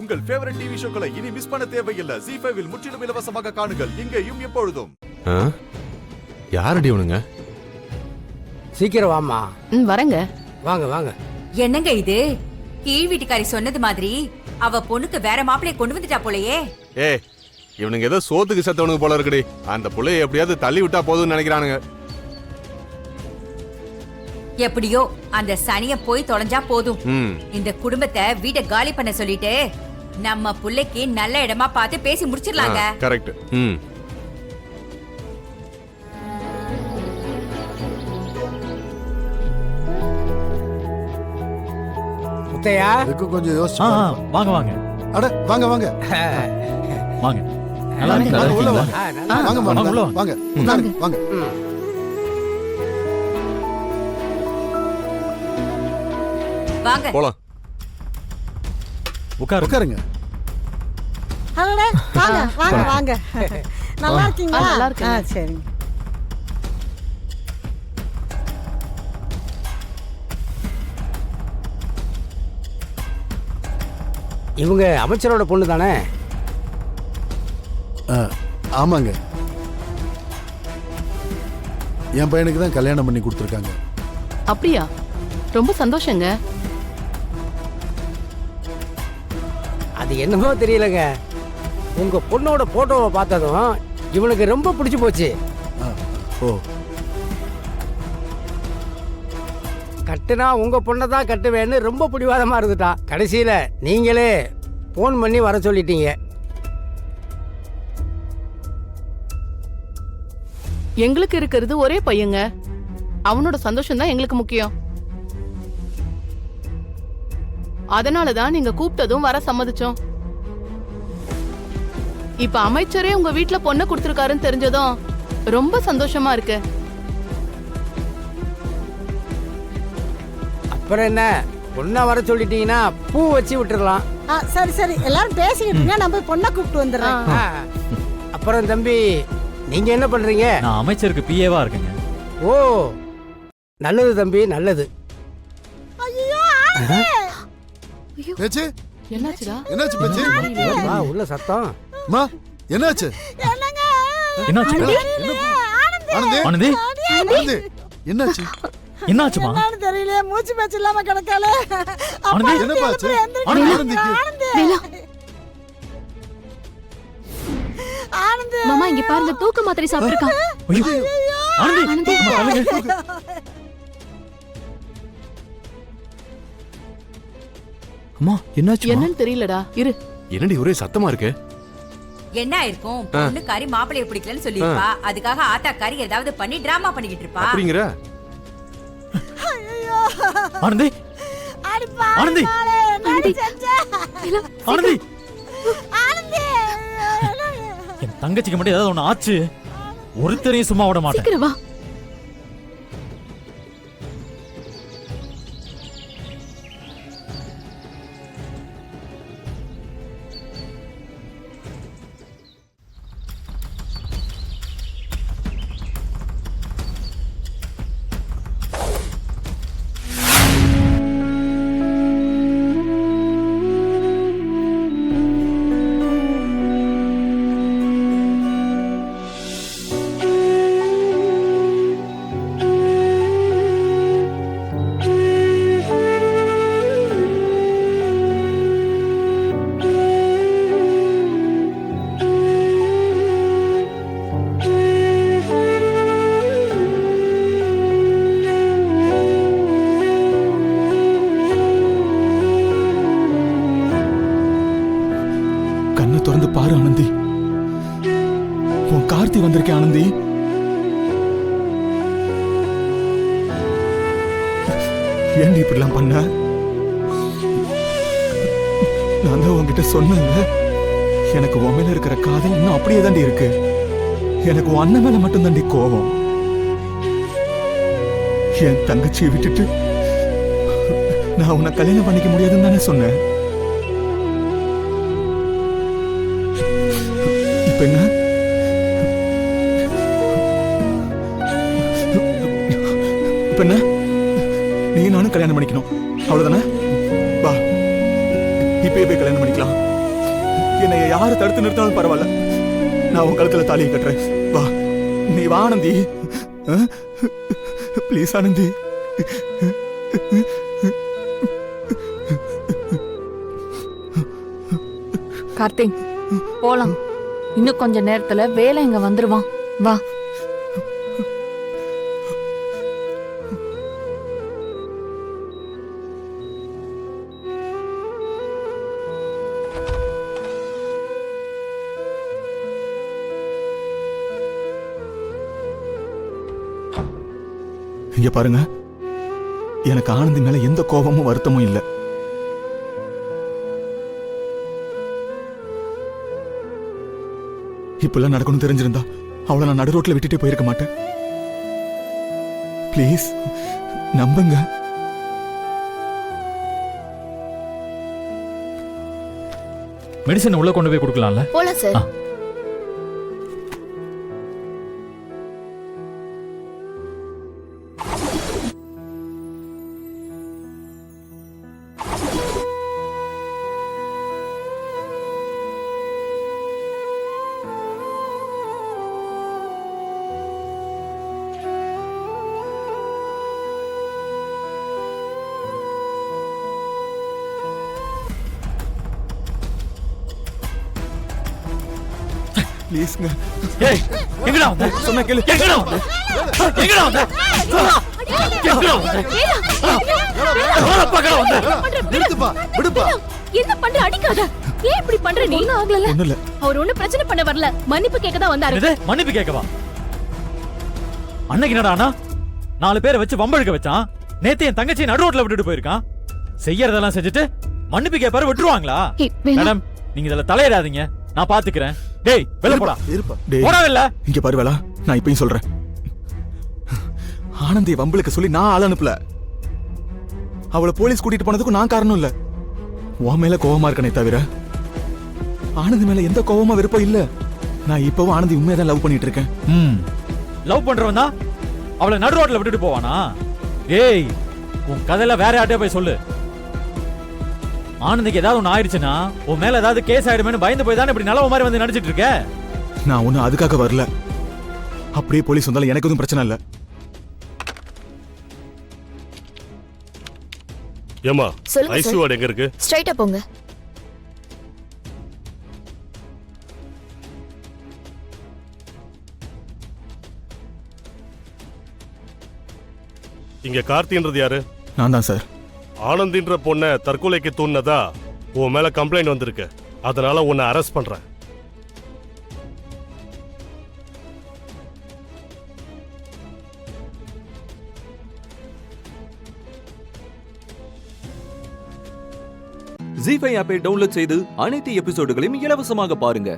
உங்கள் favourite TV ஷோக்களை இனி miss பண்ண தேவையில்லை. ZEE5 இல் முற்றிலும் இலவசமாக காணுங்கள், இங்கேயும் எப்பொழுதும். யாரடி உனங்க? சீக்கிரம் வாமா. வரங்க. வாங்க வாங்க. என்னங்க இது? கீழ் வீட்டுக்காரி சொன்னது மாதிரி அவ பொண்ணுக்கு வேற மாப்பிளைய கொண்டு வந்துட்டா போலயே. இவனுங்க ஏதோ சோத்துக்கு செத்தவனுக்கு போல இருக்குடி. அந்த புள்ளைய எப்படியாவது தள்ளி விட்டா போதும்னு நினைக்கிறானுங்க. எப்படியோ அந்த சனிய போய் தொலைஞ்சா போதும். இந்த குடும்பத்தை வீட்டை காலி பண்ண சொல்லிட்டு நம்ம புள்ளைக்கு நல்ல இடமா பார்த்து பேசி முடிச்சிடலாங்க. கரெக்ட். முத்தையா, இதுக்கு கொஞ்சம் யோசிச்சு வாங்க வாங்க. அட வாங்க வாங்க வாங்க. நல்லா உள்ள இருக்கீங்களா? வாங்க வாங்க வாங்க வாங்க வாங்க. வாங்க போலாம். உட்காருங்க. அடடே, வாங்க வாங்க வாங்க. நல்லா இருக்கீங்களா? நல்லா இருக்கேன். சரிங்க. இவங்க அமைச்சரோட பொண்ணு தானே? ஆமாங்க, என் பையனுக்கு தான் கல்யாணம் பண்ணி கொடுத்துருக்காங்க. அப்படியா? ரொம்ப சந்தோஷங்க. அது என்னமோ தெரியலங்க, உங்க பொண்ணோட போட்டோவை பார்த்ததும் இவனுக்கு ரொம்ப பிடிச்சு போச்சு. ஓ, கட்டுனா உங்க பொண்ணை தான் கட்டுவேன்னு ரொம்ப பிடிவாதமா இருந்துட்டான். கடைசியில நீங்களே போன் பண்ணி வர சொல்லிட்டீங்க. எங்களுக்கு இருக்கிறது ஒரே பையங்க. அவனோட சந்தோஷம் தான் எங்களுக்கு முக்கியம். அதனாலதான் நீங்க கூப்பிட்டதும் வர சம்மதிச்சோம். இப்ப அமைச்சரே உங்க வீட்டுல பொண்ணை கொடுத்திருக்காருன்னு தெரிஞ்சதும் ரொம்ப சந்தோஷமா இருக்கு. அப்புறம் என்ன, பொண்ணா வர சொல்லிட்டீங்கன்னா பூ வச்சு விட்டுறலாம். சரி சரி, எல்லாரும் பேசிக்கிட்டு நம்ம பொண்ணை கூப்பிட்டு வந்துடுறோம். அப்புறம் தம்பி, நீங்க என்ன பண்றீங்க? நான் அமைச்சருக்கு பிஏவா இருக்கேங்க. ஓ, நல்லது தம்பி, நல்லது. பேச்சு என்னாச்சுடா? என்னாச்சு பேச்சு? வா, உள்ள சத்தம். மா, என்னாச்சு? என்னாச்சு ஆனந்தி, ஆனந்தி, ஆனந்தி, என்னாச்சு? என்னாச்சுமா? தெரியல, மூச்சு பேச்சு இல்லாம கிடக்கால. ஆனந்தி, என்ன பாச்சு? ஆனந்திக்கு ஆனந்தி, மாமா இங்க பாருங்க, தூக்க மாத்திரை சாப்பிட்டிருக்கான். ஆனந்தி, அம்மா என்னாச்சு? என்னன்னு தெரியலடா, இரு. என்னடி ஒரே சத்தமா இருக்கு? என்ன இருக்கும்? பொண்ணுக்காரி மாப்பிளைய பிடிக்கலன்னு சொல்லிருப்பா. அதுக்காக ஆத்தாக்காரி ஏதாவது பண்ணி டிராமா பண்ணிக்கிட்டு இருப்பா. அப்படிங்கிற? ஆனந்தி, ஆனந்தி, ஆனந்தி, என் தங்கச்சிக்கு மட்டும் ஏதாவது ஒண்ணு ஆச்சு, ஒருத்தரையும் சும்மா விட மாட்டேன். சீக்கிரம் வா. திறந்து பாரு ஆனந்தி, உன் கார்த்தி வந்திருக்கேன். ஆனந்தி, ஏண்டி இப்படிலாம் பண்ண? நான் தான் உன்கிட்ட சொன்னேன்ல, எனக்கு உன் மேல இருக்கிற காதல் இன்னும் அப்படியே தாண்டி இருக்கு. எனக்கு உன் அண்ணன் மேல மட்டும் தாண்டி கோபம். என் தங்கச்சியை விட்டுட்டு நான் உன்னை கல்யாணம் பண்ணிக்க முடியாதுன்னு தானே சொன்னேன். இப்ப என்ன? இப்ப என்ன? நீ நானும் கல்யாணம் பண்ணிக்கணும், அவ்வளவுதானே? வா, இப்பயே போய் கல்யாணம் பண்ணிக்கலாம். யாரு தடுத்து நிறுத்தாலும் பரவாயில்ல, நான் உன் கழுத்துல தாலியை கட்டுறேன். வா, நீ வா ஆனந்தி. ப்ளீஸ் ஆனந்தி. கார்த்திக் போலாம். இன்னும் கொஞ்ச நேரத்துல வேலை இங்க வந்துருவான். வா. இங்க பாருங்க, எனக்கு ஆனந்தி மேல எந்த கோபமும் வருத்தமும் இல்ல. இப்பெல்லாம் நடக்கணும் தெரிஞ்சிருந்தா அவளை நான் நடு ரோட்ல விட்டுட்டே போயிருக்க மாட்டேன். ப்ளீஸ் நம்புங்க. மெடிசன் உள்ள கொண்டு போய் கொடுக்கலாம்ல? போலாம் சார். ப்ளீஸ்ங்க. ஏய், எங்கடா வந்த? சொன்ன கேளு. எங்கடா வந்த? எங்கடா வந்த? எங்கடா வந்த? யார பக்கற வந்த? நிறுத்துப்பா, விடுப்பா. என்ன பண்ற? அடிக்காத. ஏன் இப்படி பண்ற நீ? ஆகல. ஒண்ணும் இல்ல. அவர் ஒண்ணு பிரச்சனை பண்ண வரல, மன்னிப்பு கேட்க தான் வந்தாரு. என்னது? மன்னிப்பு கேட்கவா? அன்னைக்கு என்னடானா 4 பேரை வச்சு வம்பழுக்க வச்சான். நேத்து என் தங்கச்சி நடு ரோட்ல விட்டுட்டு போயிருக்கான். செய்யறதெல்லாம் செஞ்சுட்டு மன்னிப்பு கேட்பாரு விட்டுருவாங்களா? மேடம், நீங்க இதுல தலையிடாதீங்க, நான் பாத்துக்கிறேன். டேய் வெளிய போடா. இருப்பா. போடா இல்ல. இங்க பாரு வேலா, நான் இப்பயும் சொல்றேன், ஆனந்தி வம்பளுக்கு சொல்லி நான் ஆள் அனுப்பல. அவளை போலீஸ் கூட்டிட்டு போனதுக்கு நான் காரணம் இல்ல. உன் மேல கோவமா இருக்கனே தவிர ஆனந்தி மேல எந்த கோவமா விருப்பம் இல்ல. நான் இப்பவும் ஆனந்தி உண்மையாதான் லவ் பண்ணிட்டு இருக்கேன். லவ் பண்றவன் தான் அவளை நடு ரோட்ல விட்டுட்டு போவானா? ஏய், உன் கதையில வேற யார்ட்டே போய் சொல்லு. ஆனந்திக்கு ஏதாவது ஒண்ணு ஆயிடுச்சுன்னா உன் மேல ஏதாவது கேஸ் ஆயிடுமேனு பயந்து போய் தானே இப்படி நல்லவ மாதிரி வந்து நடிச்சிட்டு இருக்க. நான் ஒன்னும் அதுக்காக வரல. அப்படியே போலீஸ் வந்தாலும் எனக்கு எதுவும் பிரச்சனை இல்ல. ஏமா, சொல்லுங்க ஐசி வார்டு எங்க இருக்கு? ஸ்ட்ரைட்டா போங்க. இங்க கார்த்தின்றது யாரு? நான் தான் சார். ஆனந்தின்ற பொண்ணை தற்கொலைக்கு தூண்டதா உன் மேல கம்ப்ளைண்ட் வந்திருக்கு. அதனால உன்னை அரெஸ்ட் பண்றேன். ஜீ5 ஆப்பை டவுன்லோட் செய்து அனைத்து எபிசோடுகளையும் இலவசமாக பாருங்க.